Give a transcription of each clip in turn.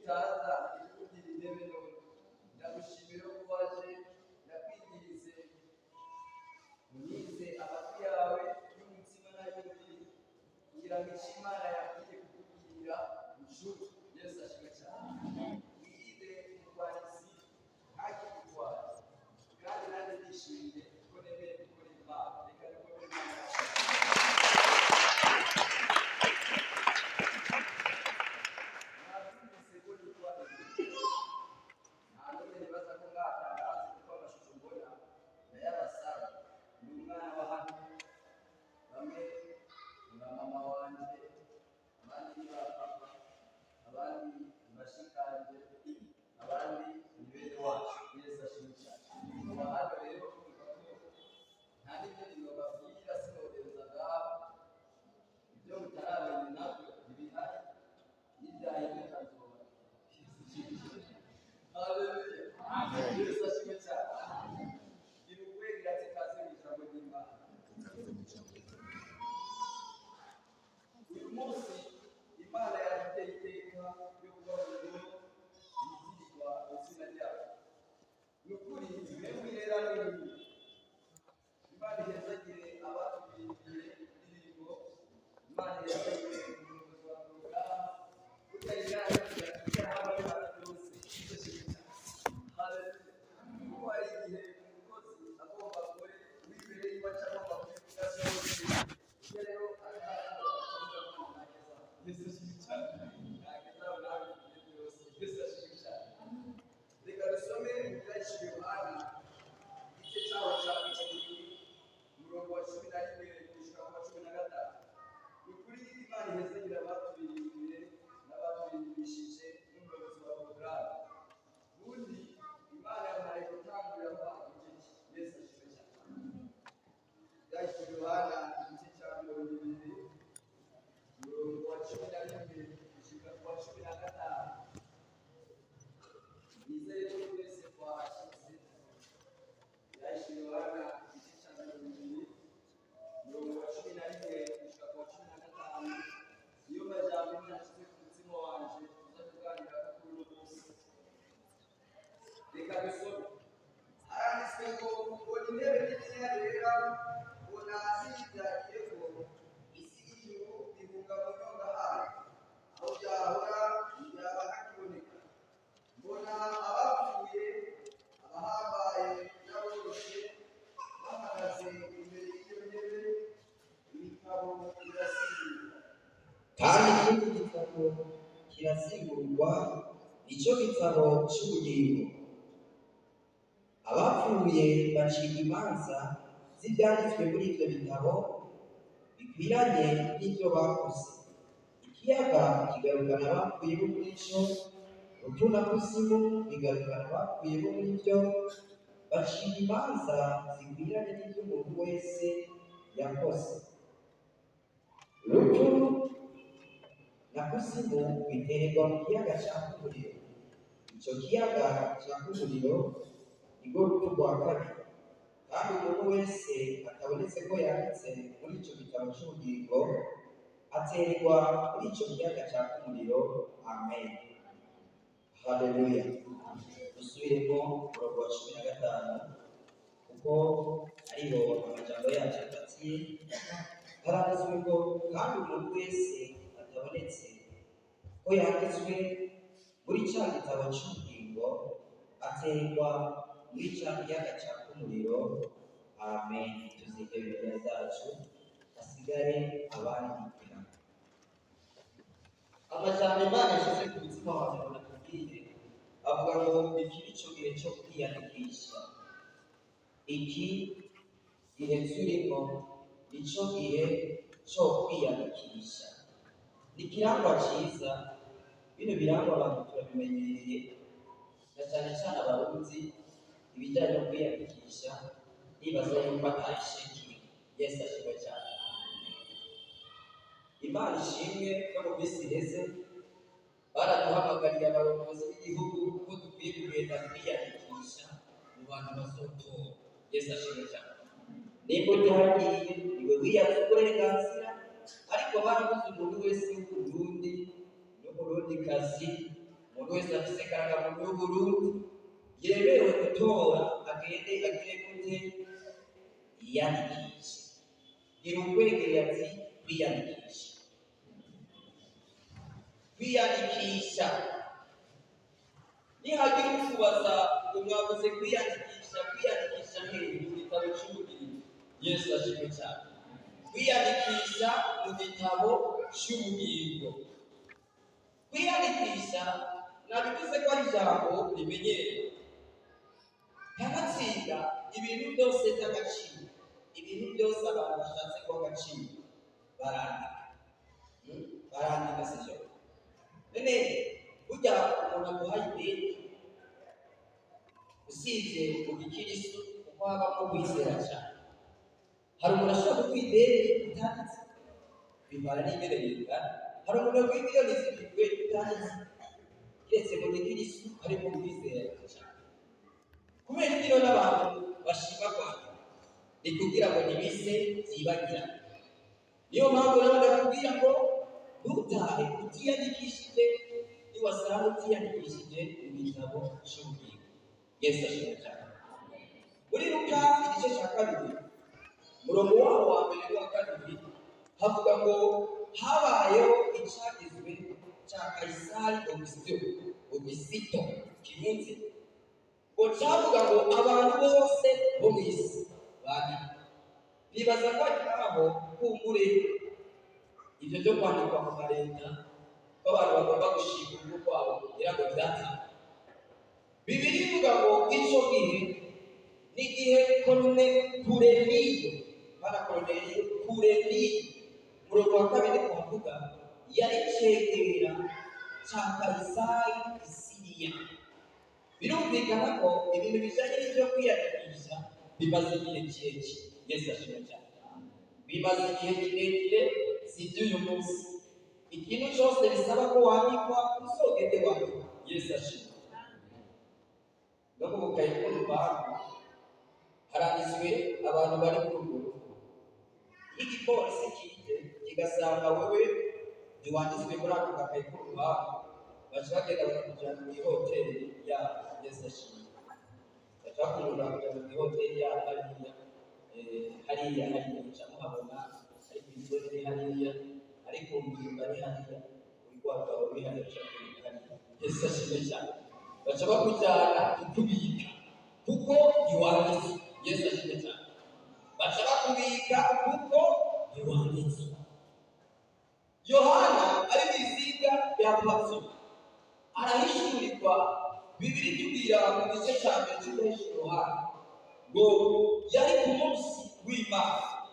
utaza kugira intebe none ndagushimira ko waje ndakwigirize unyize amatwi yawe y'umutima n'ay'umubiri kugira ngo icyo Imana yakwiye kukubwira ujuru. Yesu ashimwe cyane. Wirinde umurwanizi ntakigutware, kandi nanjye ndishimye kuko nemeye gukora Imana. Reka dukomere Imana yacu. kandi ikindi gitabo kirasigurwa, icyo gitabo cy'ubugingo. Abapfuye bacibwa imanza z'ibyanditswe muri ibyo bitabo bikwiranye n'ibyo bakoze. Ikiyaga kigarukana abapfuye bo muri cyo, urupfu na kuzimu bigarukana abapfuye bo muri byo, bacibwa imanza zikwiranye n'ibyo umuntu wese yakoze. Urupfu na kuzimu biterwa mu kiyaga cyaka umuriro. Icyo kiyaga cyaka umuriro nirwo rupfu rwa kabiri, kandi umuntu wese atabonetse ko yanditse muri icyo gitabo cy'ubugingo aterwa muri icyo kiyaga cyaka umuriro. Amen. Haleluya. Dusubiremo umurongo wa 15 kuko ariho amajambo yacu afatiye. Haravuzwe ngo kandi umuntu wese atabonetse ko yanditswe muri cya gitabo cy'ubugingo aterwa muri cya kiyaga cyaka umuriro. Amen. Tuzige Bibiliya zacu hasigare abandikira. Amajambo Imana yashyize ku mutima wawe ngo nakubwire avuga ngo iki ni cyo gihe cyo kwiyandikisha. Iki gihe turimo nicyo gihe cyo kwiyandikisha. Ni ikirangwa cyiza. Bino birangwa abantu turabimenyereye, na cyane cyane abarundi ibijyanye no kwiyandikisha nibaza yuko atari sheki. Yesu ashimwe cyane. Imana ishimwe ko mu minsi iheze baraduhamagariye abayobozi b'igihugu ko dukwiye kugenda kwiyandikisha mu bantu bazotora. Yesu ashimwe cyane. Nimba utahagiye niwe wiyatse uburenganzira, ariko barabuze umuntu wese w'umurundi n'umurundikazi, umuntu wese afise karangamuntu y'Uburundi yemerewe gutora agende agire gute yiyandikishe. Gira ukwegera ati kwiyandikisha. Kwiyandikisha nihagira ukubaza ngo mwabuze kwiyandikisha hehe mu gitabo cy'ubugingo. Yesu ashimwe cyane. Kwiyandikisha mu gitabo cy'ubugingo. Kwiyandikisha nabivuze ko ari ijambo rimenyerewe. Kanatsinda ibintu byose by'agaciro, ibintu byose abantu bashatse ko agaciro barandika sibyo. None burya umuntu aguhaye ideni usibye mu gikirisu kuko habamo kwizera cyane. Hari umuntu ashobora kuguha ideni utanditse bimara n'ibere bingana. Hari umuntu waguha miliyoni zirindwi utanditse. Keretse mu gikirisu harimo kwizera cyane. Kubera ibyo n'abantu bashima kwandika ni kugira ngo ntibise byibagira. Niyo mpamvu rero ndakubwira ngo ntutahe utiyandikishije, niwasanga utiyandikishije mu gitabo cy'ubugingo. Yesu ashimwe cyane. Muri Luka igice cya 2 umurongo waho wa 1 n'uwa 2 havuga ngo habayeho icyagizwe cya Kaisari Augusito kimunsi ngo cyavuga ngo abantu bose bo mu isi bari bibaza ko aho kumbure ibyo byo kwandikwa mu mareta ko abantu bagomba gushika urugo rwabo kugira ngo byatanga. Bibiri ivuga ngo icyo gihe n'igihe Koruneliyo umurongo wa 2 kuvuga yari cegera cya Kaisari Siriya. Birumvikana ko ibintu bijyanye n'ibyo kwiyandikisha bimaze igihe kirekire. Yesu ashimwe cyane. Bimaze igihe kirekire, si iby'uyu munsi. Ikintu cyose bisaba ko wandikwa uzogende wandikwa. Yesu ashimwe. No mu bukayi bw'urubanza haranditswe abantu bari ku ruguru. Igipolisi kije kigasanga wowe ntiwanditswe muri ako gakayi k'urubanza, baca bagenda bakakujyana mu ihoteli ya Yesu ashimwe. Baca bakujyana mu ihoteli ya hariya muca muhabona, ariko inzozi ni hariya, ariko umwuga ni hariya, uri rwagabo uri hariya hariya. Yesu ashimwe cyane. Baca bakujyana kukubika kuko ntiwanditswe. Yesu ashimwe cyane. Baca bakubika kuko ntiwanditswe. Yohana ari mu izinga rya Patso arahishurirwa. Bibiri tubwira mu gice cya 1 cy'umuhisho Yohana ngo yari ku munsi w'Imana.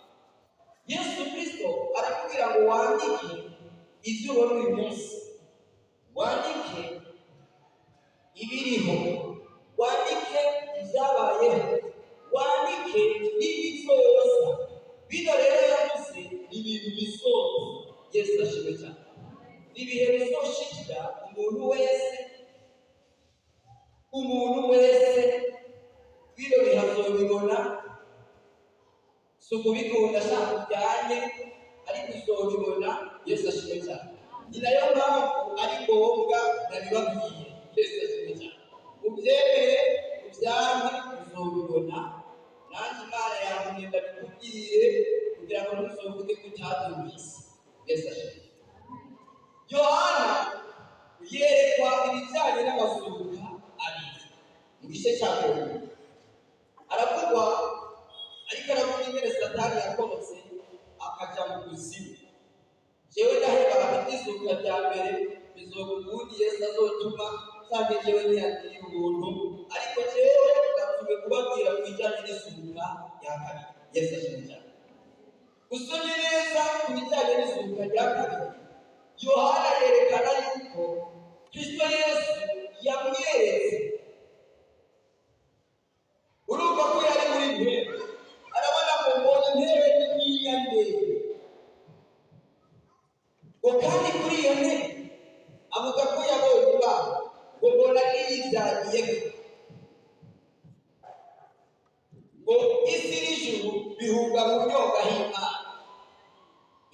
Yesu Kristo arakubwira ngo wandike ibyo ubona uyu munsi, wandike ibiriho, wandike ibyabayeho, wandike n'ibizoza. Bino rero yavuze ibintu bisoza. Yesu ashimwe cyane. Ibihe bizoshikira umuntu wese bino bihazobibona. Si ukubikunda ashaka ujyanye, ariko uzobibona. Yesu ashimwe cyane. Ni nayo mpamvu ari ngombwa ndabibabwiye. Yesu ashimwe cyane. Ubyemere ubyange uzobibona. Nanjye Imana yanjye ndabikubwiye kugira ngo ntuzovuge ko utabyumvise. Yesu ashimwe. Yohana yerekwa ibijyanye n'amazuka abiri mu gice cya 1. Aravugwa ariko aravuga ingene Satani yakomotse akaja mu kuzimu. Jewe ndaheba izuka rya mbere bizoba ubundi Yesu azotuma cyangwa jewe ntiyagirira ubuntu, ariko jewe ndatume kubabwira ku bijyanye n'izuka rya kabiri. Yesu ashimwe cyane. Usomye neza ku bijyanye n'izuka rya kabiri, Yohana yerekana yuko Kristo Yesu yamweretse. Urumva ko yari muri ntebe, arabona ngo mbona intebe n'iya ndende. Ngo kandi kuri iyo ntebe avuga ko yabonye Imana, ngo mbona n'iyibyagiye. Ngo isi n'ijuru bihunga mu nyonga y'Imana.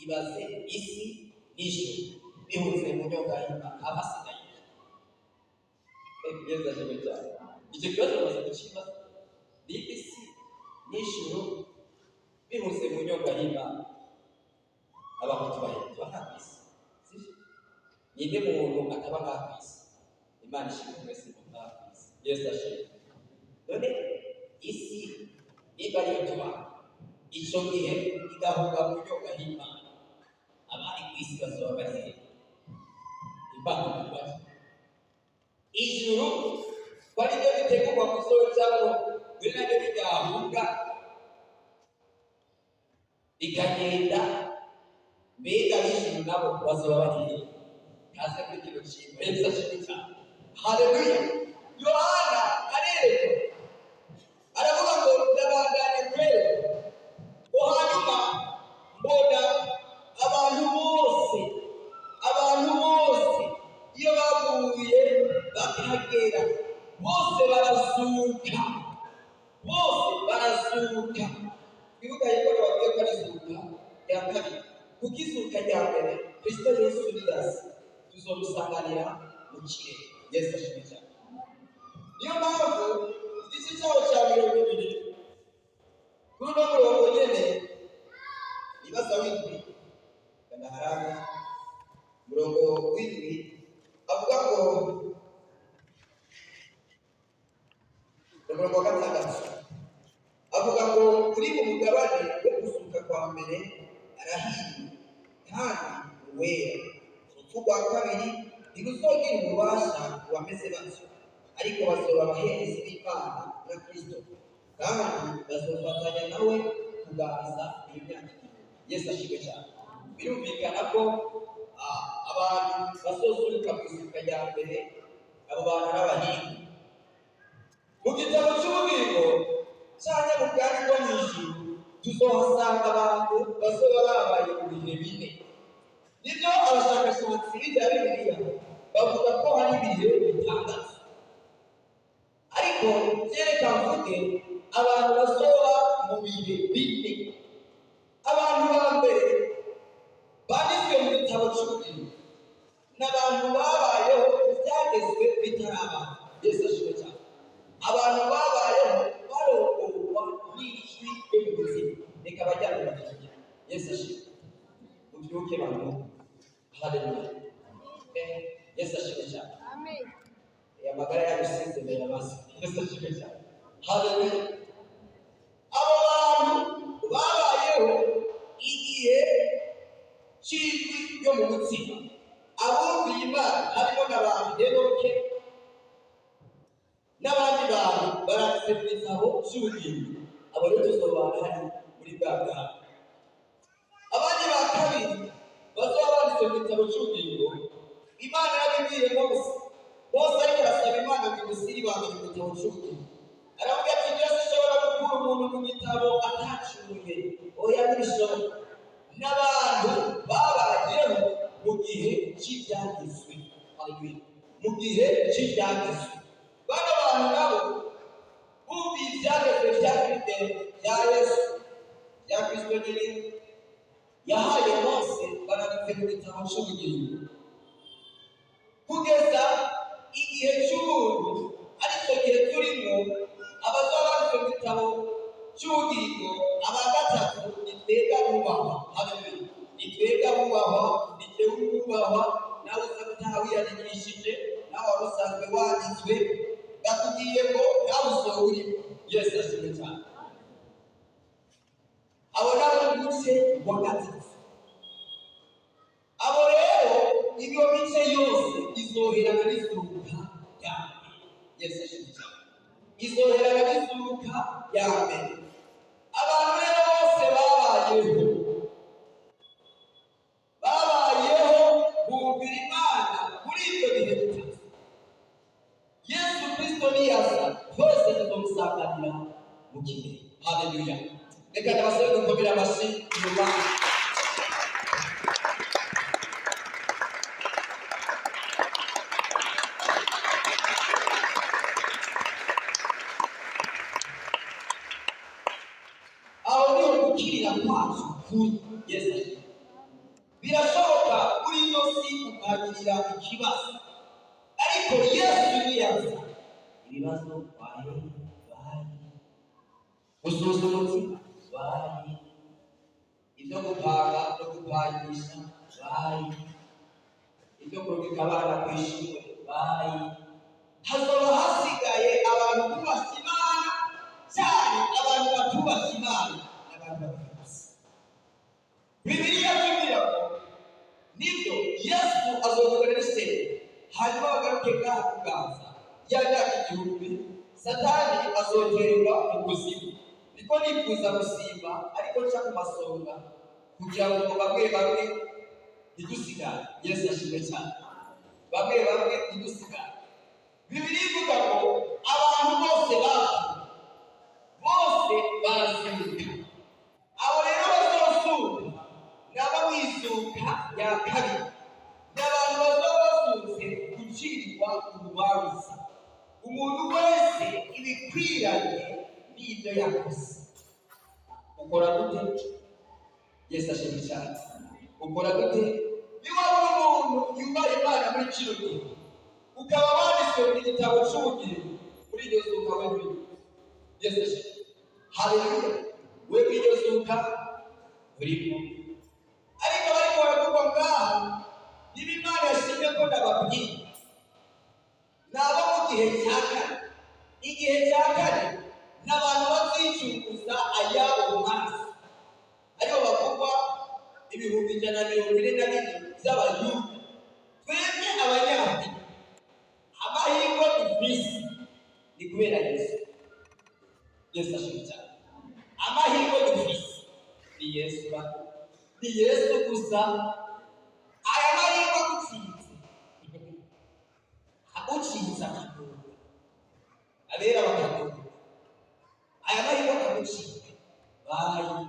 Ibaze isi n'ijuru bihunze mu nyonga y'Imana, abasigaye Yesu ashimwe cyane. Icyo kibazo bamaze gukibaza ni isi n'ijuru bihuse mu nyonga y'Imana. Abantu tuba nta ku isi, ninde muntu ataba nta ku isi? Imana ishimwe mwese nta ku isi. Yesu ashimwe. None isi niba ariyo tuba, icyo gihe igahunga mu nyonga y'Imana, abari ku isi bazoba bari hehe? Imana ibaze. Ijuru bari byo bitegurwa kuzojamo, biri nabyo bigahunga bikagenda, mbega ijuru nabo bazoba bari hehe? Kaze kuri kino kintu. Yesu ashimwe cyane. Haleluya. Yohana arereka aravuga ngo ndabandanye kwereka ko hanyuma mbona abantu bose iyo bavuye bakagera bose barazuka. Twibuka yuko bagiye ko ari izuka rya kabiri, kuko izuka rya mbere Kristo Yesu rirasi tuzomusanganira mu kirere. Yesu ashimwe cyane. Niyo mpamvu igice cyaho cya 20 kuri uno murongo nyene ibaza w'indwi kana haranga murongo w'indwi avuga ngo umurongo wa gatandatu avuga ngo uri mu mugabane wo gusuka kwa mbere arahiye kandi uwera. Urupfu rwa kabiri ntiruzogira ububasha wameze batyo, ariko bazoba abaherezi b'Imana na Kristo, kandi bazofatanya nawe kuganza imyaka itatu. Yesu ashimwe cyane. Birumvikana ko abantu bazozuka ku isuka rya mbere, abo bantu ari abahinga. Mu gitabo cy'ubugingo cyane mu bwami bwo mu ijuru tuzohasanga abantu bazoba babaye mu bihe bine. Nibyo abashakashatsi b'ibya Bibiliya bavuga ko hari ibihe bitandatu, ariko byereka mvuge abantu bazoba mu bihe bine. Abantu ba mbere banditswe mu gitabo cy'ubugingo n'abantu babayeho ibyagezwe bitaraba. Yesu ashimwe cyane. Abantu babayeho barongorwa n'ijwi ryo mu buzima reka bajyane bakijya. Yesu ashimwe. Mubyuke bantu. Haleluya. Yesu ashimwe cyane. Amen. Amagara yagusize mbere y'amaso. Yesu ashimwe cyane. Haleluya. Abo bantu babayeho igihe cy'ijwi ryo mu mutima. Abumviye Imana harimo n'abantu Henoke n'abandi bantu baranditse mu gitabo cy'ubugingo. Abo rero tuzobana hari muri bwa bwami. Abandi ba kabiri bazoba banditse mu gitabo cy'ubugingo, Imana yabibwiye Mose ariko arasaba Imana ngo imusire ibanga mu gitabo cy'ubugingo. Aravuga ati byose ishobora gukura umuntu mu gitabo atacumuye, oya ntibishoboka. N'abantu babayeho mu gihe cy'ibyagezwe. Haleluya. Mu gihe cy'ibyagezwe. Bano bantu nabo bumviye ibyagezwe bya Yesu bya Kristo nyine yahaye Mose, baranditse mu gitabo cy'ubugingo kugeza igihe cy'ubuntu. Ariko gihe turimo abazaba banditse mu gitabo cy'ubugingo aba gatatu nitwega bubahwa. Haleluya. Nitwega bubahwa, nitwega bubahwa. Nawe usanga utawiyandikishije, nawe wari usanzwe wanditswe, batubwiye ngo nawe usohowe urimo. Yesu ashimwe cyane. Abo nabo umunsi wa gatatu. Abo rero iyo mice yose izoherana n'izuka rya mbere. Yesu ashimwe cyane. Izoherana n'izuka rya mbere. Abantu rero bose babayeho bumvira Imana muri ibyo bihe bitatu. Yesu Kristo niyaza twese tuzomusanganira mu kirere. Haleluya. Reka nabasabe gukomera amashyi inyuma. Aho niho gukirira kwacu kuri Yesu. Birashoboka kuri ino si ukagirira ikibazo, ariko Yesu niyaza ibibazo bahe bari, gusuzuma umutima bari, ibyo gupanga no gupangisha bari, ibyo kurungika abana ku ishuri bari. Hazoba hasigaye abantu bubashye Imana cyane, abantu batubashye Imana n'abantu babifuse. Bibiliya tubwira ngo nibyo Yesu azokorera ise, hanyuma bagaruke bwa kuganza ya myaka 1000, Satani azoterwa mu kuzimu. Niko nifuza gusimba ariko nca ku masonga kugira ngo bamwe ntidusigare. Yesu ashimwe cyane. Bamwe ntidusigare. Bibiliya ivuga ngo abantu bose barazuka. Abo rero bazozuka naba mwizuka ya kabiri, n'abantu bazozutse gucirirwa urubanza, umuntu wese ibikwiranye n'ibyo yakoze. Ukora gute? Yesu ashimwe cyane. Ukora gute? Niba umuntu yubaha Imana muri kino gihe, ukaba wanditswe mu gitabo cy'ubugingo, muri iryo zuka wewe. Yesu ashimwe. Haleluya. Wewe iryo zuka urimo. Ariko bariko baravuga ngaho, niba Imana yashimye ko ndababwira, naba mu gihe cya kane. Igihe cya kane n'abantu bazicukuza ayabo mu maso, aribo bavugwa 140 z'Abayuda. Twebwe Abanyafurika amahirwe dufise ni kubera Yesu. Yesu ashimwe cyane. Amahirwe dufise ni Yesu. Ni Yesu gusa. Aya mahirwe agucitse akaduka, abera bakaduka. Aya mahirwe akagucika bayi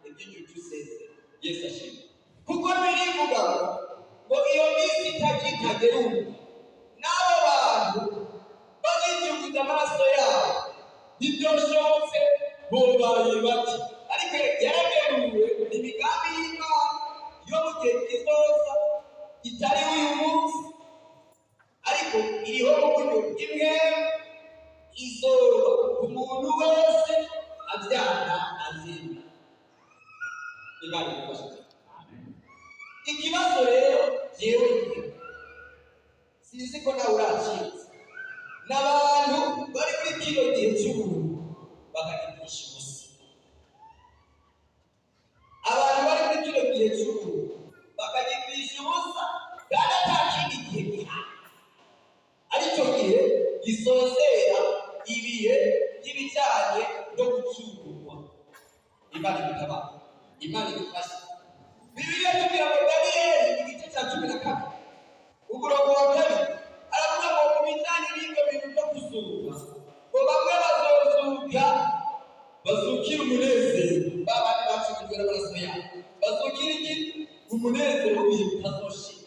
iby'icyo useze. Yesu ashimwe. Kuko birivuga ngo iyo minsi itagiruka, n'abo bantu bazicukuza amaraso yabo ntibyoshobotse bobaye bati. Ariko yarageruwe imigambi y'Imana yo mu gihe kizoza itari uyu munsi, ariko iriho mu buryo imwe izoba ku muntu wese abyara azina. Imana ifashe. Ikibazo rero yewe sinzi ko nawe uracitse n'abantu bari muri kino gihe cy'ubuntu bakagipisha ubusa. Abantu bari muri kino gihe cy'ubuntu bakagipisha ubusa, kandi ata kindi gihe gihari, aricyo gihe gisozera ibihe by'ibijyanye no gucungurwa. Imana itabara. Imana idufashe. Bibiliya tubwira ngo Daniyeli igice cya 12 umurongo wa 2 aravuga ngo mu bijyanye n'ibyo bintu byo kuzuka, ngo bamwe bazukira umunezero, babandi bacungurwa n'amaraso yabo bazukira iki? Umunezero w'ibintu bitazoshira.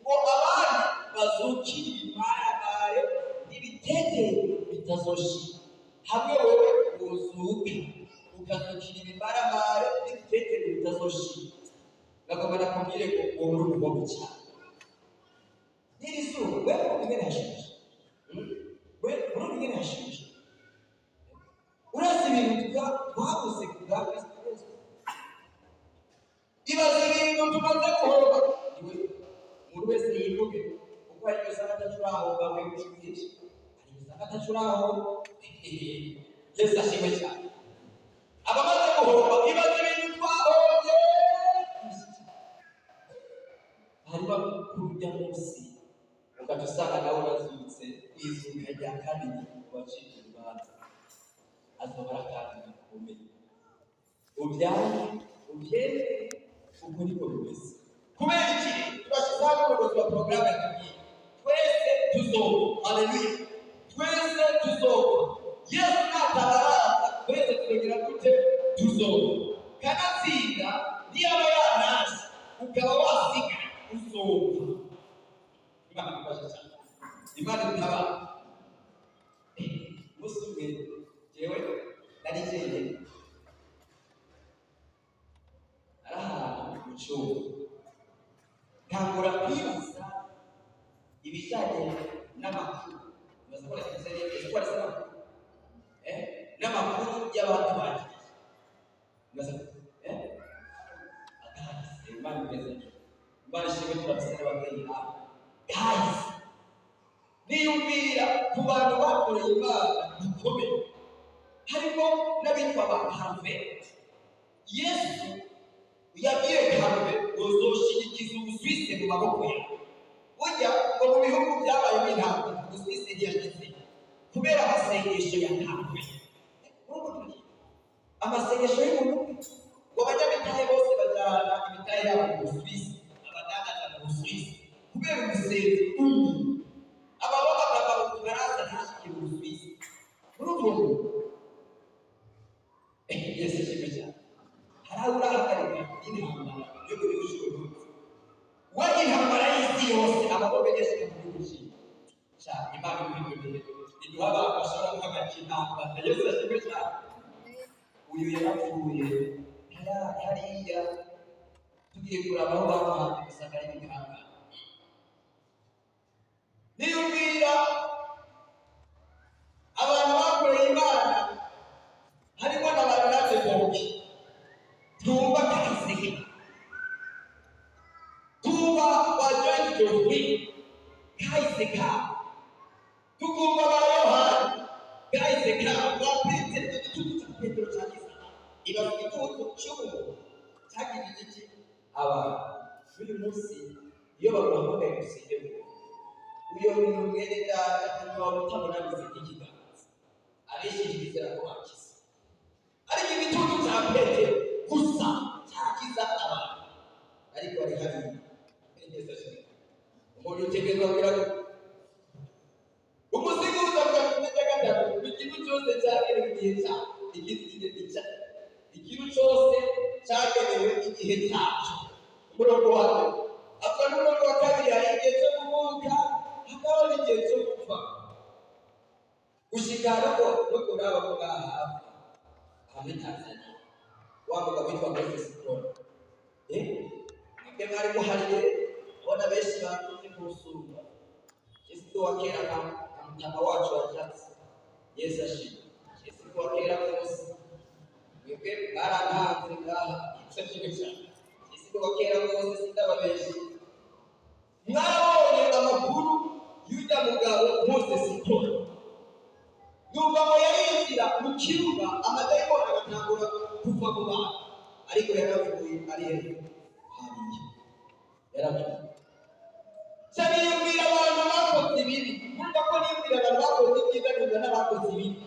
Ngo abandi bazukira ibimaramaye n'ibitekerezo bitazoshira. Hamwe wowe uzuke ukazukira ibimaramaye n'ibitekerezo bitazoshira. Bagomba kumbwire ko uwo muri ubwoko cyane. Nirizuba wewe ungene hashije. Wewe ungene hashije. Urasi ibintu twabuze kubwa Kristo. Ibaze ibintu tumaze guhora. Umuntu wese yivuge uko ari gusanga atacuraho bawe gushikisha. Ari gusanga atacuraho. Yesu ashimwe cyane. Abamaze guhora ibaze ibintu twahobye. Hanyuma kurya munsi ukatusanga nawe bazutse izuka rya kabiri wacika urubanza, azobara kandi bikomeye. Ubyere uko niko bimeze. Kubera iki turashyizeho umuyobozi wa porogaramu yakabwiye twese tuzopfa. Haleluya. Twese tuzopfa. Yesu natabaraza twese tugira gute? Tuzopfa. Kanatsinda niyaba yanasi ukaba wasiga uzopfa. Imana ifashe cyane. Imana itabara. Musi umwe jewe nari jyenyine arahantu mu cyumba ntangura kwibaza ibijyanye n'amakuru. Baza escuela seria escuela sana n'amakuru y'abantu baje maze akahise imana imeze imana ishimwe turabisana ababyeyi bawe guys niyumvira ku bantu bakoreye imana bikomeye harimo n'abitwa ba Harve. Yesu yabwiye Harve uzoshigikiza Ubusuwisi mu maboko yawe. Burya ngo mu bihugu byabayemo intambara Ubusuwisi ntiyashyize kubera amasengesho ya Harve. Amasengesho y'umuntu ngo abanyabitahe bose bajyana ibitahe yabo mu Busuwisi, abadagaza mu Busuwisi kubera umusenzi umwe. Ababa bakava mu Bufaransa ntashyikiye mu Busuwisi. Muri ubwo Yesu ashimwe cyane. Hari urahagarika intambara yo muri ushobora we intambara y'isi yose abakomeresha mu gihugu cyane Imana ikwiriye iduha abantu bashobora guhagarika intambara. Yesu ashimwe cyane. Uyu yarapfuye hariya tugiye kuraba aho bamuhambye gusanga ari ibihanga. Niyumvira abantu bakoreye Imana harimo n'abantu n'abayoboke tumva kahise tumva bajoye Geoffrey kahise ka tukumva ba Yohana kahise ka ba Petero cyagize ibavuga itutu cy'umuntu cyagize iki abantu buri munsi iyo baguhamagaye gusengera uyo mwene data kuba mutabona bizigiga arishyikirizira ko bakize ariko ibitutu cya Petero gusa cyakiza abantu ariko ari hari umuntu utegerezwa kugira ngo umusigiza bwa gatatu ikintu cyose cyagenewe igihe cya ikintu cyose cyagenewe igihe cyacyo. Umurongo wa mbere avuga n'umurongo wa kabiri hari igihe cyo kuvuka hakaba n'igihe cyo gupfa gushikana ko no kuraba ko hafi hamwe Tanzania wa mugabo witwa Moses Paul mwebwe mwari muhariye ubona benshi bakunze kumusumba Yesu wa kera na mutama wacu wa Jackson. Yesu ashimwe. Yesu wa kera rwose mwebwe barantanze ngaha Yesu ashimwe cyane. Yesu wa kera rwose sindababeshi mwabonye amakuru y'ujya mugabo Moses Paul yumva ngo yarinjira mu kibuga amadayimoni agatangura kuva mu bantu ariko yaravuye ari hariya yaravuye cyane. Yumvira abantu bakoze ibibi kumva ko niyumvira abantu bakoze ibyiza nyumva n'abakoze ibibi.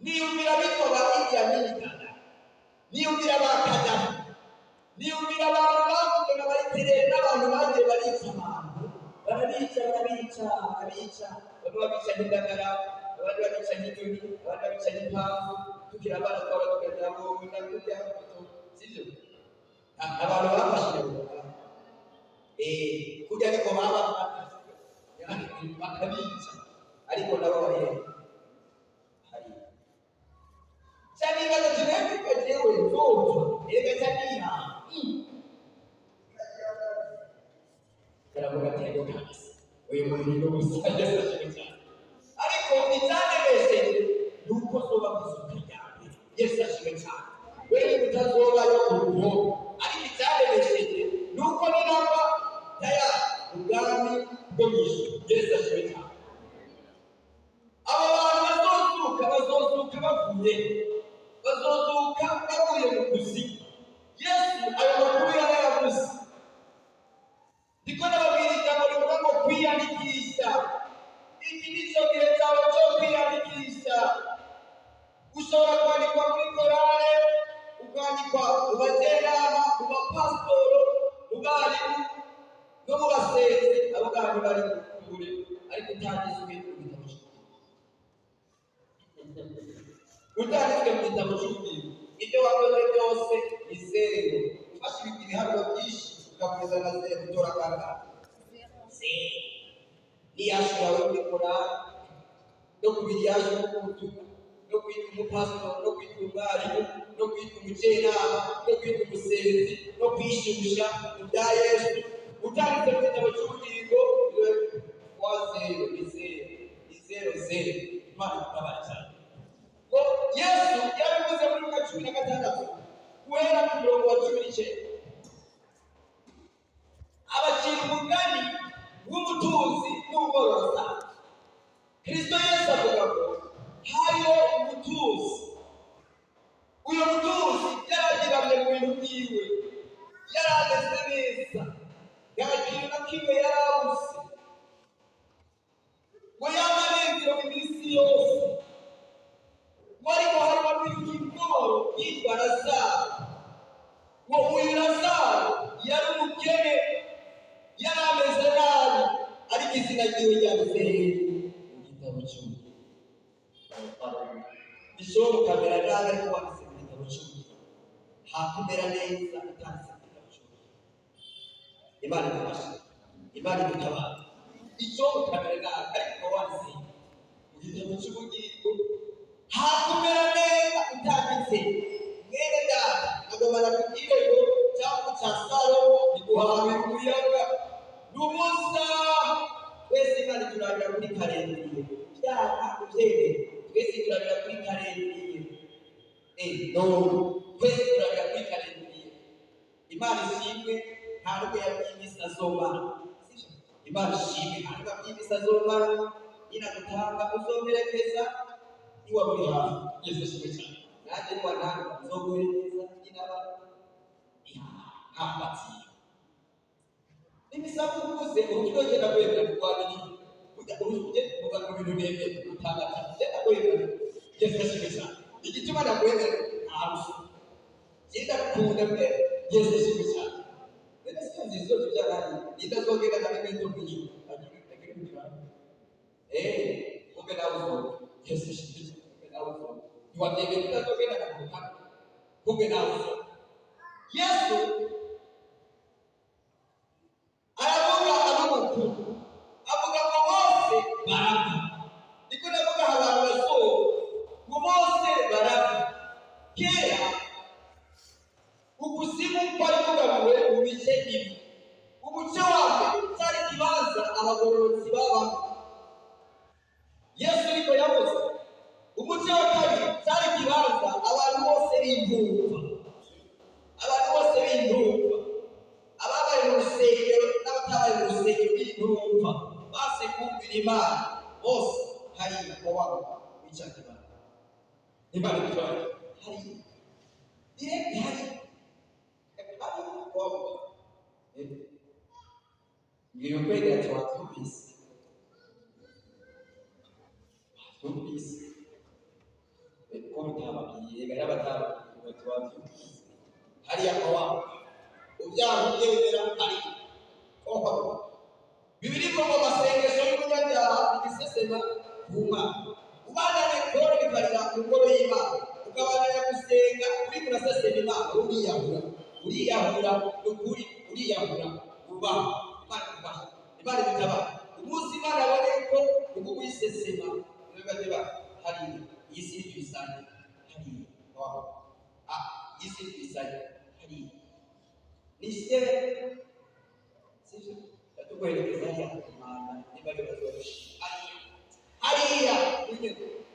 Niyumvira bitwa ba Idi Amin Dada, niyumvira ba Kadafi, niyumvira abantu bavuze ngo bayitere n'abantu bagiye barica abantu barabica bamwe babica n'indagara abandi babica n'inyoni abandi babica n'impamvu tugira abana twaba tukagira ngo ndakujya sibyo abantu bafashije kujya ariko baba bakabica ariko nabo bari hari cyane ibibazo kimwe kajewe nzopfa ega cyaniha karavuga ati ego kabisa uyu muntu ni umusaza cyane ariko itanemesheje nuko soba kuzuka cyane. Yesu ashimwe cyane. Wewe utazoba yo uruho ariko itanemesheje nuko ninamba daya ubwami bwo mwisho. Yesu ashimwe cyane. Abo bantu bazozuka bavuye mu kuzimu. Yesu ayo makuru yarayavuze ndiko nababwira ijambo rivuga ngo kwiyandikisha. Iki nicyo gihe cyawe cyo kwiyandikisha. Ushobora kwandikwa muri korale, ukandikwa mu bajenama, mu bapasitoro, mu barimu no mu basenzi. Abo bantu bari kure ariko utanditswe mu gitabo cy'ubugingo. Utanditswe mu gitabo cy'ubugingo. Ibyo wakoze byose ni zero. Ufashe ibiharuro byinshi ugakomeza na zero utora kangahe? Zero. Niyashu yawe kubikora no kubiryaje n'ubutuku no kwita umupasitoro no kwita umwarimu no kwita umujenama no kwita umusenzi no kwishusha mu bya Yesu. Utanditse mu gitabo cy'ubugingo wa zero ni zero. zere Imana itabara cyane ngo Yesu yabivuze muri Luka 16 guhera ku murongo wa 19 abacira umugani w'umutunzi n'umworoza. Kristo Yesu avuga ngo hariho umutunzi, uyu mutunzi yaragiramye mu bintu byiwe, yarameze neza, nta kintu na kimwe yarabuze, ngo yamanezero iminsi yose, ngo ariko harimo n'ikigoro yitwa Lazaro, ngo uyu Lazaro yari umukene, yari ameze nabi, ariko izina ryiwe ryanditse mu gitabo cy'ubugingo. Bishobora kumera nabi ariko wanditse mu gitabo cy'ubugingo, hakumera neza utanditse mu gitabo cy'ubugingo. Imana idufashe, Imana idutabare. Bishobora kumera nabi ariko wanditse mu gitabo cy'ubugingo, hakumera neza utanditse. Mwene data agomba kubwira ngo cyangwa cya Salomo iguhawe umuyaga n'umusa. Twese Imana turabira kuri karindiriye byaka ubyere, twese turabira kuri karindiriye twese turabira kuri karindiriye. Imana ishimwe nta nubwo yabyimisa zomara, Imana ishimwe nta nubwo yabyimisa zomara, inagutanga uzomerekeza niwa muri hafi. Yesu ashimwe cyane. Nanjye niwananga uzoguherekeza inaba ntamatsi n'imisabu ukuze urukino genda kwemera kurwanira ujya uruje muga mu bintu nebe utangata genda kwemera. Yesu ashimwe cyane. Igituma nakwemera ntarushye genda kunda mbe. Yesu ashimwe cyane. Rero sio nzizo tujyana itazogenda na bimwe by'ijuru agira kugira kumbe nawe. Yesu ashimwe cyane. Kumbe nawe niwatebe itazogenda na kuruka, kumbe nawe Yesu aravuga amakuru, avuga ngo bose barapfa. Niko navuga abantu basohoka ngo bose barapfa. Kera ukuzimu kwari kugabuwe mu bice bibiri. Umuce wa mbere cyari ikibanza abagororotsi babamo, Yesu niko yavuze. Umuce wa kabiri cyari ikibanza abantu bose b'intumva, abantu bose b'intumva, ababaye mu rusengero n'abatabaye mu rusengero b'intumva, base kumvira Imana bose hari wabo w'icya kibanza. Imana itwara hari direct hari wabo ngiyo kwega twatubise ko mutabagiye yarabatabagiye twatubise hariya kwa ubyaha byemera ari oho. Bibiri ko mu masengesho y'umunyabyaha igisesema kuma ubandane kora bikarira mu ngoro y'Imana, ukabandanya gusenga uri kurasesema Imana, uriyahura n'ukuri, uriyahura uba Imana itabara. Umunsi Imana abone ko ubu wisesema n'abadeba hari isi twisanye hari isi twisanye hari nise sije atukwelekeza ya Imana nibale bazoroshi hariya uje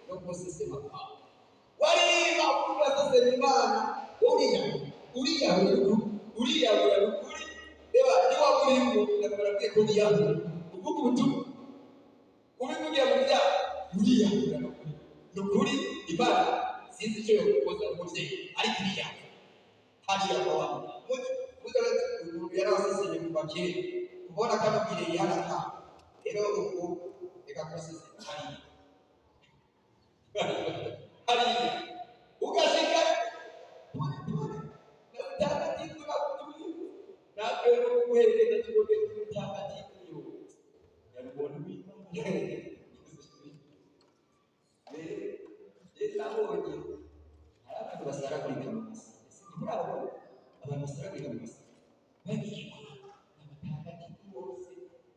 no kusesema kwa waliba ukubasesema Imana uriyahura n'ukuri reba niba urimo ndabarabye ko niyahura uvuga ubutumwa ubivugira mu byaha uriyahura n'ukuri. Imana sinzi icyo yokukoza umubyeyi ariko iriyahura hariya kwa umuntu yaraseseye kuva kera kubona kamubwire yaraka rero ubu reka kusesema hariya ugashika mtakatifu na kutulivu na kwenda kuelekeza tukoke mtakatifu hiyo yalibona mimi hoje halafu tunasara kwa kanisa sisi bravo abantu basara kwa kanisa bagi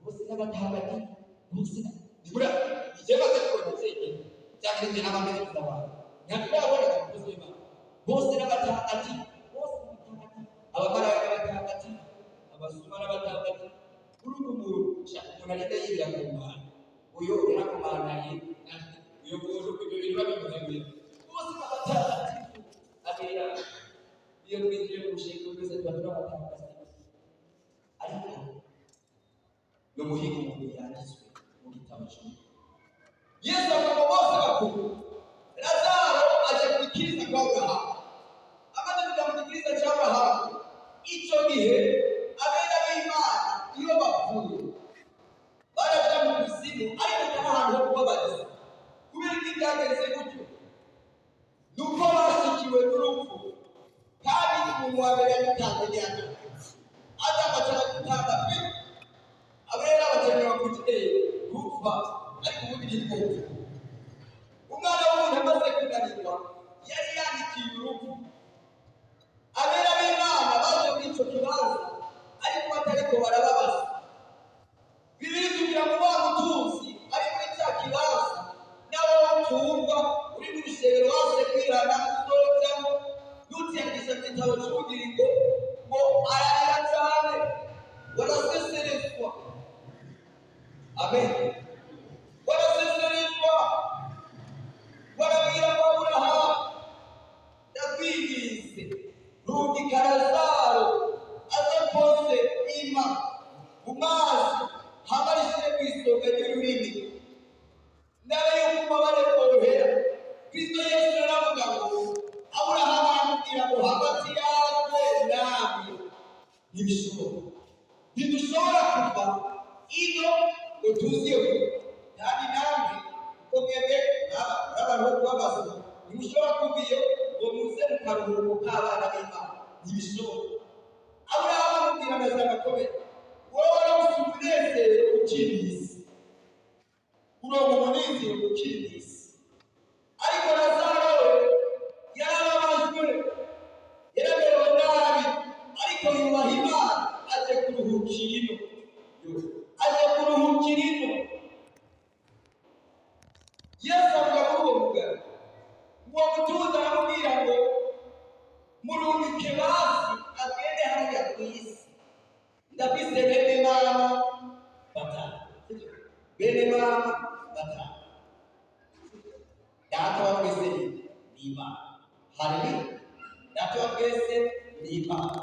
bose n'abatagatifu bose nibura ijeba ko nzeye cyangwa n'abameze kuzaba ntabwo kubuzima bose n'abatagatifu abamarayika batagatifu abasuma n'abatagatifu kuri umuntu umuntu arida yibira ku Mana uyo yarakomanaye uyo muntu ibyo bintu babimuhemuye bose abatagatifu abera iyo twinjiye mu mushinga twese tuba abatagatifu ariko no muhiga umuntu yanditswe mu gitabo cy'umuntu Yesu avuga bose bakuru Lazaro aje kubikiriza kwa Abrahamu amaze kujya mu gikiriza cya Abrahamu icyo gihe abera b'Imana iyo bapfuye baraja mu kuzimu ariko nta hantu ho kubabariza kubera ko byagenze gutyo nuko bashyikiwe n'urupfu kandi umuntu wa mbere yatanze ryana azamacara gutanga pe abera bakenera kugitera gupfa ariko ubundi ntitwumve umwana w'umuntu amaze kunanirwa yari yandikiye urupfu abera b'Imana baje muri icyo kibanza ariko batariko barababaza bibiri tugira ngo wa mutunzi ari muri cya kibanza nawe wumva uri mu rusengero wase kwihana uzojyamo nutiyandisha mu gitabo cy'ubugingo ngo ararira cyane waraseserezwa amen waraseserezwa warabwira ko Aburahamu ndakwinginze rungika Lazaro aze kose ima mu mazi hamarishire ku isonga ry'ururimi nawe yuko umubare korohera Kristo Yesu yaravuga ngo Aburahamu aramubwira ngo hagati yawe nawe ntidushobora kuva ino ngo tuziyo kandi namwe uko mwebwe n'abantu b'abazima ntimushobora kuva iyo ngo muze mu karuhuko k'abana b'Imana ntibishoboka Aburahamu amubwira amazina akomeye wowe warawusa umunezero ukiri isi urongo umunezero ukiri isi ariko Lazaro yarababajwe yaramerewe nabi ariko yubaha Imana aje kuruhukira ino Yesu avuga muri uwo mugabo uwo mutuza aramubwira ngo murungike basi agende hariya ku isi ndafise bene mama batanu data wa twese ni Imana haleluya data wa twese ni Imana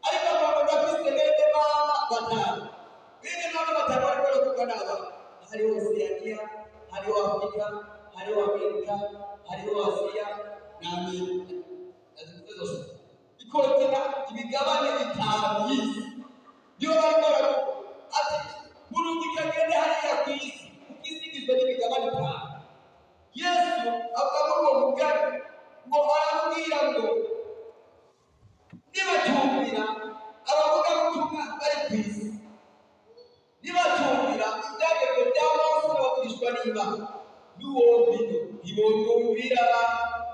ariko abantu ndafise bene mama batanu ariko baravuga n'aba hariho Oceania hariho Afrika hariho Amerika hariho Aziya n'Amerika ikorera imigabane itanu y'isi niyo barimo baravuga ati murungika agende hariya ku isi kuko isi igizwe n'imigabane itanu Yesu avuga muri uwo mugani ngo aramubwira ngo nibatumvira abavuga ubutumwa bari ku isi nibatumvira ibyagezwe bya Mose n'abavugishwa n'Imana n'uwo bino ntibumvira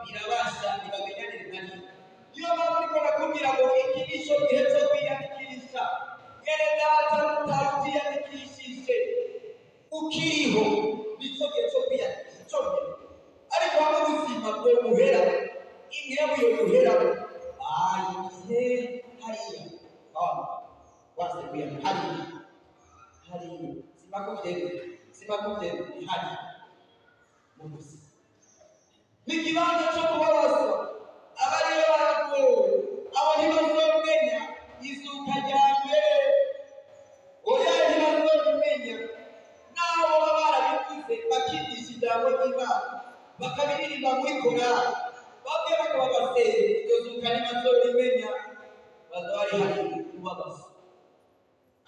birabasha ntibamenyanire na rimwe niyo mpamvu ariko nakubwira ngo iki nicyo gihe cyo kwiyandikisha mwene data utiyandikishije ukiriho nicyo gihe cyo kwiyandikisha cyonyine ariko hamwe ubuzima bwo muhera intego yo muhera ayihe hariya wase kwiyandikisha hariya simakubwira ihari mu buzima n'ikibanza cyo kubabazwa abariyo baragowe abo ntibazomenya izuka rya mbere oya ntibazomenya n'abo baba barabikuze bakigisha ijambo ry'Imana bakabiririmba muri korali bamwe bakaba baseye iryo zuka ntibazomenya bazaba bari hari kubabazwa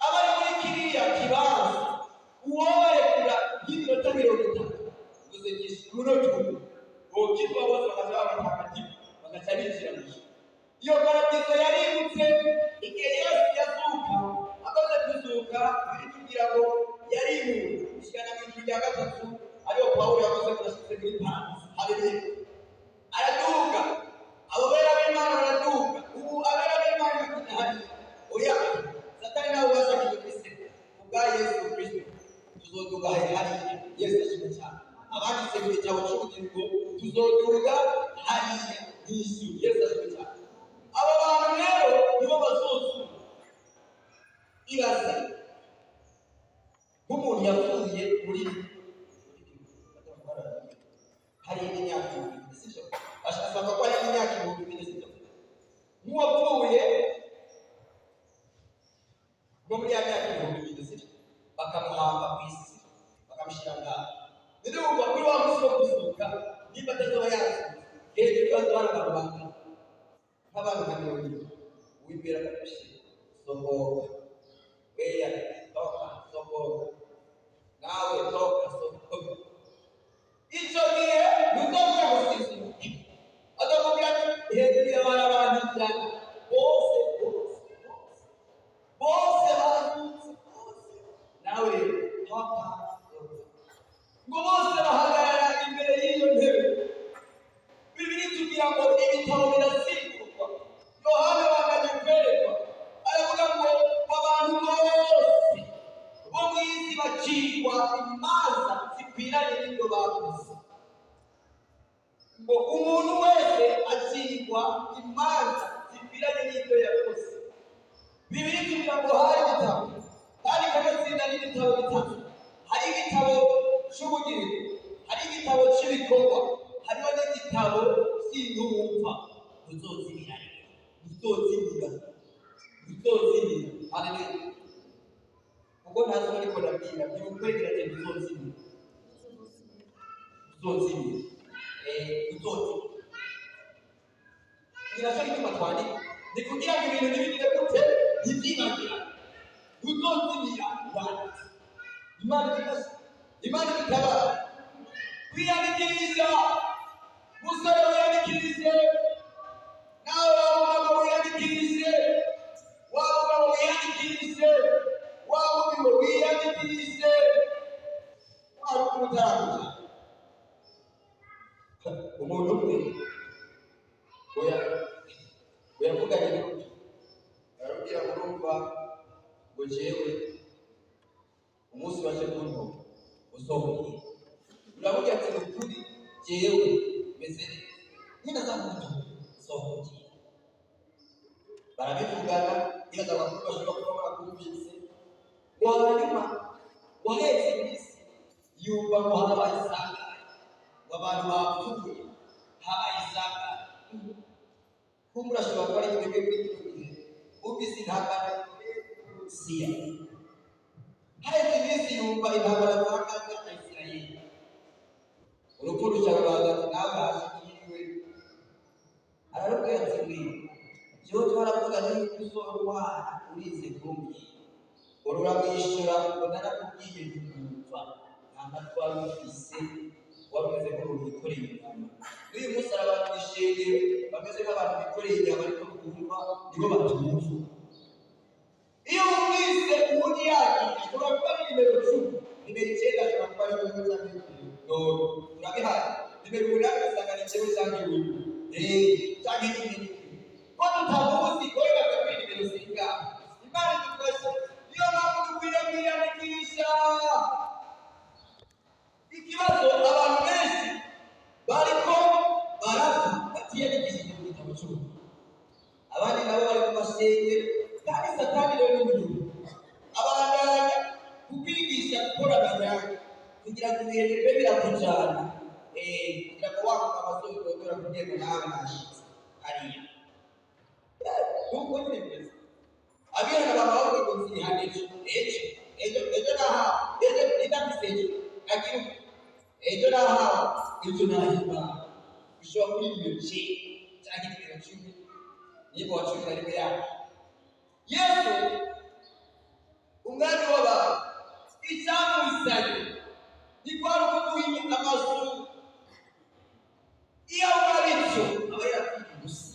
abari muri kiriya kibanza uwobarekura nk'iminota 50 uzegisha umunota ukirwa bose bakazaba batagatifu bagaca binjira mu ijuru iyo paradizo yarimutse igihe Yesu yazuka amaze kuzuka biritubwira ngo yarimuwe ishikana mu ijuru rya gatatu ariyo Pawulo yavuze ko yashyize muri paradizo haleluya araduga abo bera b'Imana baraduga ubu abera b'Imana bakina hariya oya Satani nawe wazanye Kristo ubwa Yesu Kristo tuzoduga hariya Yesu ashimwe cyane abanditse mu gitabo cy'ubugingo tuzoduga hariya n'isi Yesu ashimwe cyane aba bantu rero nibo bazozu ibaze nk'umuntu yavuye muri niba atazoba yazi hejuru y'abantu barabanga nk'abantu nka mirongo ine wibwira akagushi sohoka weya toka sohoka nawe toka sohoka icyo gihe ntuzongera gusinzira azakubwira ati hejuru y'abana bantu cyane bose barazutse nawe toka ngo bose bahagarara imbere y'iyo ntebe bibiri tugira ngo ibitabo birasimburwa yohana banganya kwerekwa aravuga ngo abantu bose bo mu isi bacirwa imanza zikwiranye n'ibyo bakoze ngo umuntu wese acirwa imanza zikwiranye n'ibyo yakoze bibiri tugira ngo hari ibitabo kandi kagatsinda n'ibitabo bitatu hari igitabo cy'ubugiriro hari igitabo cy'ibikorwa hariho n'igitabo cy'intumva uzozimira haleluya kuko ntazi ariko ndabwira ntibukwegeranye uzozimira kirasho gituma twandika ni kugira ngo ibintu ntibigire gute ntibyibagira uzozimira wanditse imana itabara kwiyandikisha musore wiyandikishe nawe waba wiyandikishe waba wiyandikishe waba wiyandikishe waba umutaraguza umuntu umwe uyavuganye n'undi arabwira murumva ngo jewe umunsi waje kuntu usohoye uravuga ati ukuri jewe meze nina za muntu usohoye barabivugana niba abantu bashobora kuba barakubise wanyuma waheze iminsi yumva ngo habaye isanga abantu bapfuye habaye isanga kumbura ashobora kuba ari twebwe kuri kino gihe ubise intambara siya haheze iminsi yumva intambara zakaza na Isirayeli urupfu rucyabaza ati nawe hashikiriwe ararubwira ati jewe twaravuganye yuko uzorwara urize kumbwira ururamwishyura ngo narakubwiye ntiwumva nta matwi wari ufise wameze nk'umuntu wikoreye inyama n'uyu munsi hari abantu bishengero bameze nk'abantu bikoreye inyama ariko kumva nibo batumva iyo wumvise ubundi yagiye ashobora kuba ari nimero 10 nimero 9 ashobora kuba ari wowe cyangwa turabihari nimero 8 ugasanga ni jewe cyangwa iwe cyangwa ikindi ko tutamuzi wowe bagakwiye nimero 5 imana idufashe niyo mpamvu dukwiye kwiyandikisha ikibazo abantu benshi bariko barapfa batiyandikishije mu gitabo cy'ubu abandi nabo bari mu masengero kandi satani rero ni munyuma abandanya kukwigisha gukora amajyanye kugira ngo ibihe bibe birakujyana kugira ngo wakuka amasomo ukongera kugira ngo nawe nashitse hariya nuko nyine bimeze abihana babaho ngo nzihane ejo nahawe ejo ninabiseje agira ejo nahawe ejo nahimba bishobora kuri ibyo ce cyangwa ibiro 10 niba wacumi na rimwe yawe yesu umwami w'abantu icyamuzanye ni kwari ukuduha amazu iyo akora bityo aba yarapfiriye ubusa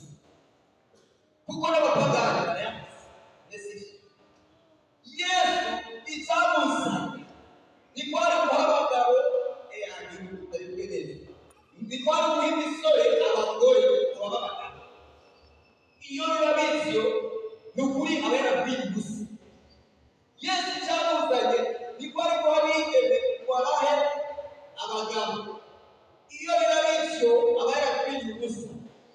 kuko n'abapagani barayamuzi yesu icyamuzanye ni kwari guha abagabo ni kwari guha imisore abagore ababagabo iyo biba bityo ni ukuri aba yarapfiriye ubusa yesu icyamuzanye ni kwari guha abigeme wabahe abagabo iyo biba bityo aba yarapfiriye ubusa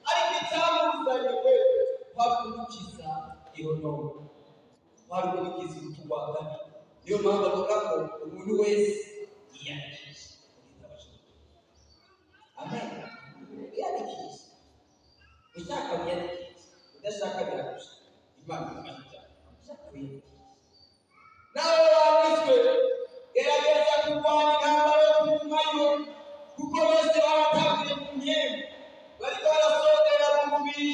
ariko icyamuzanye we kwari kudukiza ihonomo kwari kudukiza urutugwagana niyo mpamvu avuga ngo umuntu wese yiyandikisha mu gitabo cy'ubugingo amen yiyandikisha ushaka wiyandikisha udashaka biragusha imana ifasha cyane ushaka wiyandikisha nawe wanditswe gerageza kurwanya intambara yo kugumayo kuko bose mwemu, bariko barasondera mu mubiri,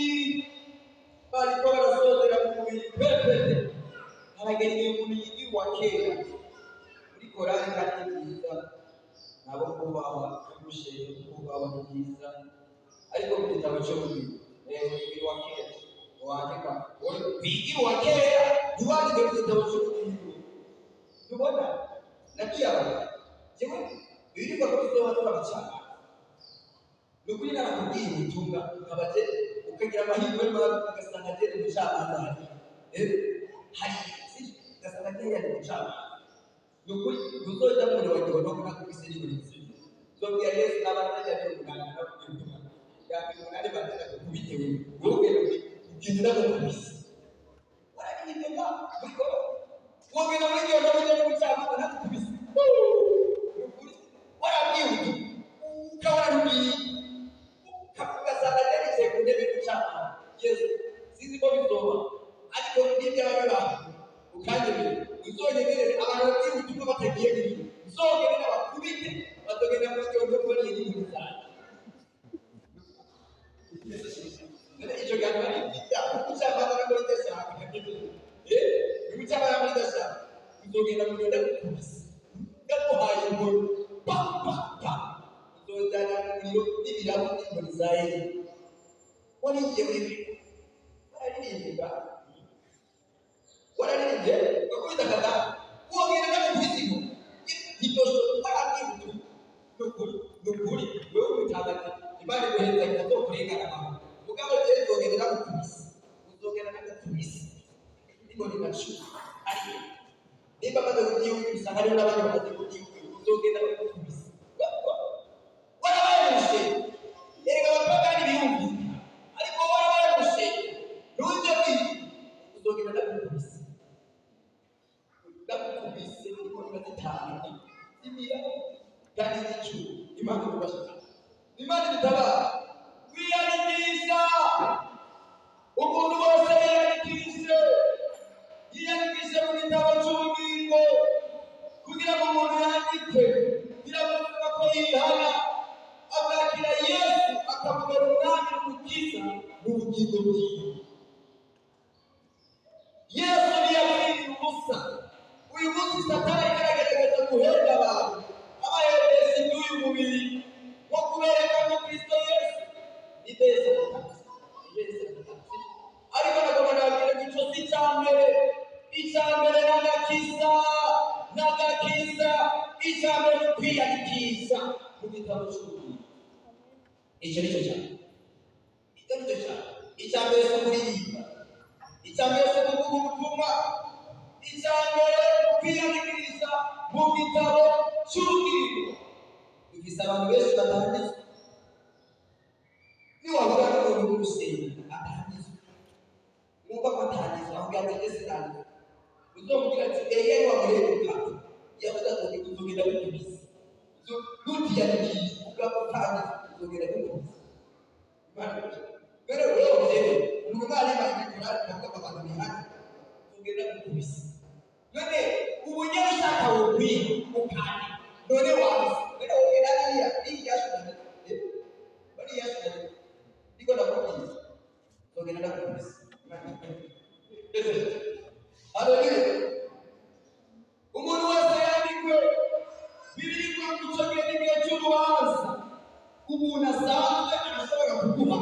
bariko barasondera mu mubiri pepete. Haragereye umuntu yigiwa kera muri korali kandi nziza, nabo kubahwa kurusheho kubahwa ni byiza, ariko mu gitabo cyo yigiwa kera wandika wigiwa kera ntiwandike mu gitabo cyo tubona nakiyawe jewe birirwa kuzoba turabacana nukuri narakubwiye ubutumwa abaje ukagira amahirwe mabi ugasanga agenda umucamanza hari ugasanga agenda umucamanza nukuri uzoja muri wagiwe no kunakubise n'ibintu zobwira Yesu n'abandi ajya n'umuganga nakubwiye ubutumwa yambere umunani batera kubitewe wowe ugendera mu kubise waragiye muri koro wogenda muri iyo ndabona n'umucamanza nakubise warabwiye ukabona n'ubiri ugasanga ageretse ku ntebe y'umucamanza. Yesu sinzi ko bizoba ariko n'ibyaba ukanyemera uzonyemerere abantu babwiye ubutumwa batagiye biri uzongerera bakubite batogenda muri iyo ndabona kubona iyi nkuru zanjye icyo gano ari umucamanza n'akora idashaka umucamanza n'idashaka uzogenda mu iyo ndabukubise gaguhaye inkuru pa uzojyana umuriro n'ibirabu n'inkoni za Eliya warigiye muri wararirimbye ugakubita akagare wongera n'agakubise inkoni ntitosho warabwiye ubutumwa nukuri wewe umutagati Imana iguheza itazo kurengana amahoro mugabo rero uzogenda n'agakubise n'inkoni gacupa ariyo niba amaze kutiyumvisa hariho n'abandi bamaze kutiyumvisa uzogenda n'agakubise warabayarushe erega abapagani biyumvika ariko warabayarushe ntuze bwite uzogenda n'agakubise n'inkoni zitanu z'imira kandi z'icumi Imana idufasha Imana idutabara wiyandikisha umuntu wose yiyandikishe mu gitabo cy'ubugingo kugira ngo umuntu yandikwe biravuga ko yihana agakira Yesu akamubera umwami n'umukiza mu bugingo bwiwe. Yesu ntiyapfiriye ubusa. Uyu munsi Satani aragerageza guhenda abantu abahereza iby'uyu mubiri wo kubereka ko Kristo Yesu ni beza ariko nagomba nababwira ko icyo si icyambere n'agakiza icyambere ni kwiyandikisha mu gitabo cy'ubugingo. Icyo ni cyo cyane icyambere si kuririmba, icyambere si kuvuga ubutumwa, icyambere ni kwiyandikisha mu gitabo cy'ubugingo. Dufise abantu benshi batanditswe niwahura n'umuntu w'urusenga atanditswe mwumva ko atanditswe aho bwatege sinanditswe uzomubwira ati eye wamuheruka yavuze ati uzogenda gukubise ntutiyandikishe ubwako utanditswe uzogenda gukubise. Mbere urebye umuntu mwarimu agikora akavuga abantu bihana uzogenda gukubise. None ubunyene ushaka wokwiye ukandi none wazi mbere wogenda hariya yashunanye bari yashunanye niko nakubwiye uzogenda gukubise. Haleluya. Umuntu wese yandikwe Bibiliya ivuga ko icyo gihe n'igihe cy'urubanza umuntu asanzwe arashobora kuguha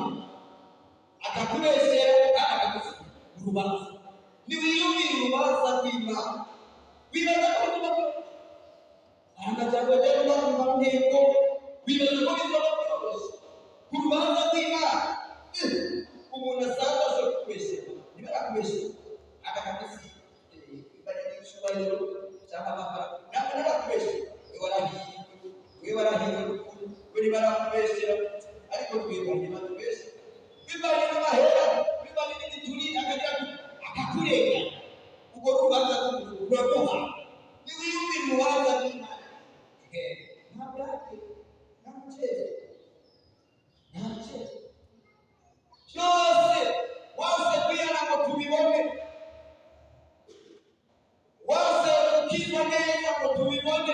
akakubeshyera kandi akagusiga urubanza. Ntiwiyumvire urubanza rw'Imana wibaza ko amajambo rero n'amumva ntego wibaza ko bizoba byoroshye ku rubanza rw'Imana. Umuntu asanzwe ashobora kukubeshyera ntibarakubeshyera akakagusiga bari n'icyubahiro cyangwa amafaranga ntabwo ntibarakubeshyera we warahiye uri barakubeshyera ariko twebwe batubeshyera bivanye n'amahera bivanye n'igituri akakurega ubwo rubanza ruraguha niwiyumvire urubanza rw'Imana nta burake nta mukere byose wase kwihana ngo tubibone wase ukizwa neza ngo tubibone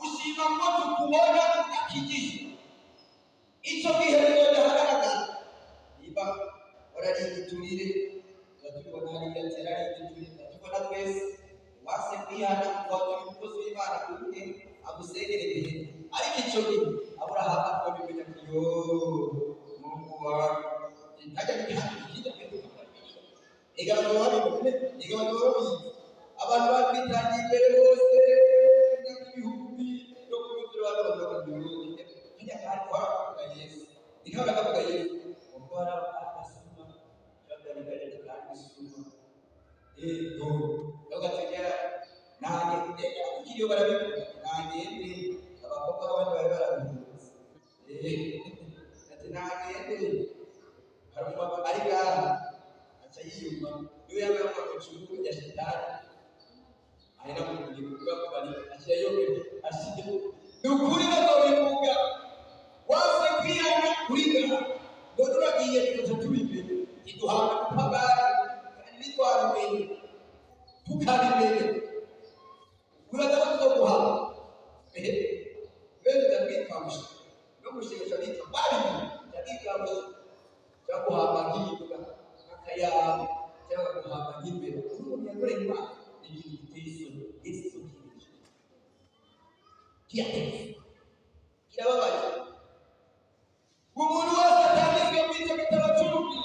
ushima ko tukubona ugakigisha Aburahamu akabimenya ati yo Mungu wangu ntajya nihakija abantu babitangiye imbere bose n'ibihumbi no kubuzura abantu njya kandi waravuga Yesu niho bakavuga Yesu ubwo arasuma cyangwa kandi suma dogategera nanjye iyo barabivuga nanjye abakobwa bandi bari barabivuga ati nanjye harumva ari gaha yiyumva iyo yabaye amacumu ya shitani ahera mu kugira bari ashiyo ashije nukuri bazobivuga wase kwiyana kuriga ngo turagiye tutatubibe kiduhanga kupagara kandi nitwarumenye tukabimenya uraza kuzoguhanga bene ndabikamusha no gushesha bita bari ndabikamusha cyaguhanga ngiyivuga akayabo cyangwa guhanga ngimbere umuntu yakoreye Imana ikintu giteye isoni Yesu kirababaje umuntu wese atanditswe muri icyo gitabo cy'urupfu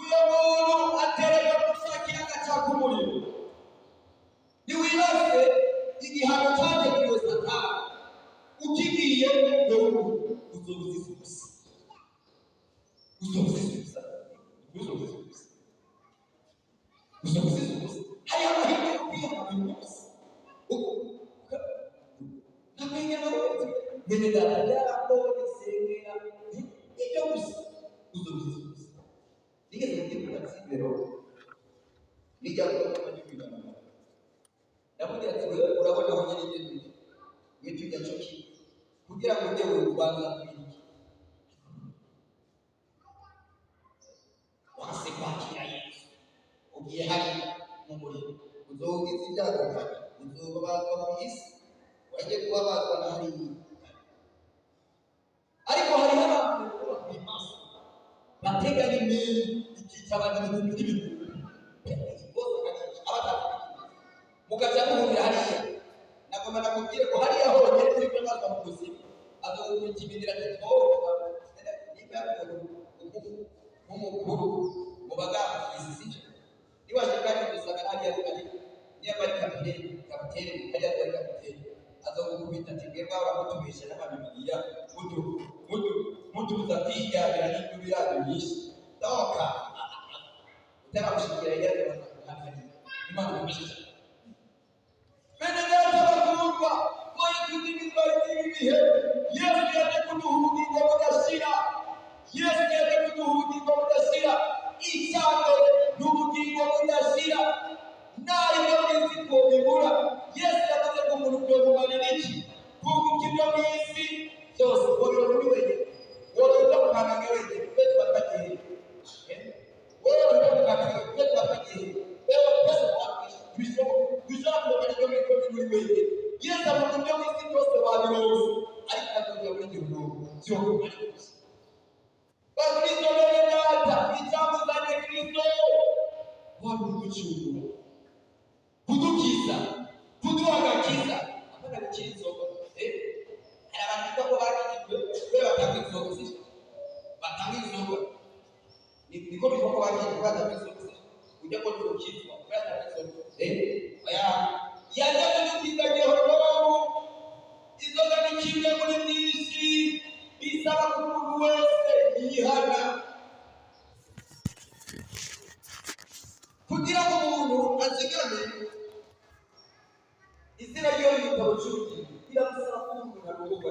uyo muntu atereka gushakira agacaka umuriro niwibaze igihano cyateguriwe Satani ukigiye uzobuziza hari amahirwe yo kwihana uyu munsi nkamenya n'ubundi mbere data byarambonye sengera ibyo gusa uzobuziza nigeze kugira tsibero nijya kuba n'ibintu ndabwira ati urabona aho nyine ngende witujya coki kugira ngo ujye ubanza kwiriki wase kwakira Yesu ugiye hari mu muriro uzogize ibyago uzobabazwa ku isi wajye kubabazwa na hariya ariko hariho abantu bakwimaso bateganya imyenda ikica abantu n'ibintu bose abatatu mugaca muhurira hariya nagomba nakubwire ko hariya honyine turi kubabazwa mu buzima azokubikibinira ati twoga nk'umukuru mu baganga sije niwaje kandi gusanga hariya ari niba ari kapiteni hariya ari kapiteni azokubita ati mwebwe abamutubesha n'amabibiriya mutubuza kwiyabira n'ibiraro nyinshi doka utaramushikira yari Imana imushyize bene data bakundwa mwoye kuzimizwa ibihe Yesu yaje kuduha ubugingo budashira Yesu yaje kuduha ubugingo budashira icyambere n'ubugingo budashira nari byo mwisi twobibura Yesu yavuze ko umuntu byomumarira iki kunguka ibyo mu isi byose worora muri wenyine worora mukananga wenyine twe twatagiye worora mukananga twe twatagiye ewe twese twakwisha bishobora kuba ari byo muri wenyine Yesu avuga ibyo mu isi byose wabironse ariko akavuga muri gihugu cyo Bakristo bene data icyamuzanye Kristo wari ugucungura kudukiza kuduha agakiza apana gukira inzoga hari abantu ko bakijijwe kubera batanga inzoga batanga inzoga niko bivuga ko bakijijwe batanga inzoga ujya ko dukizwa kubera batanga inzoga yaje kudukiza Yehova inzoga ni kimwe muri byinshi bisaba ko umuntu wese yihana kugira ngo umuntu azigame izina ryo mu gitabo cy'ubugingo biramusaba ko umuntu aruhuka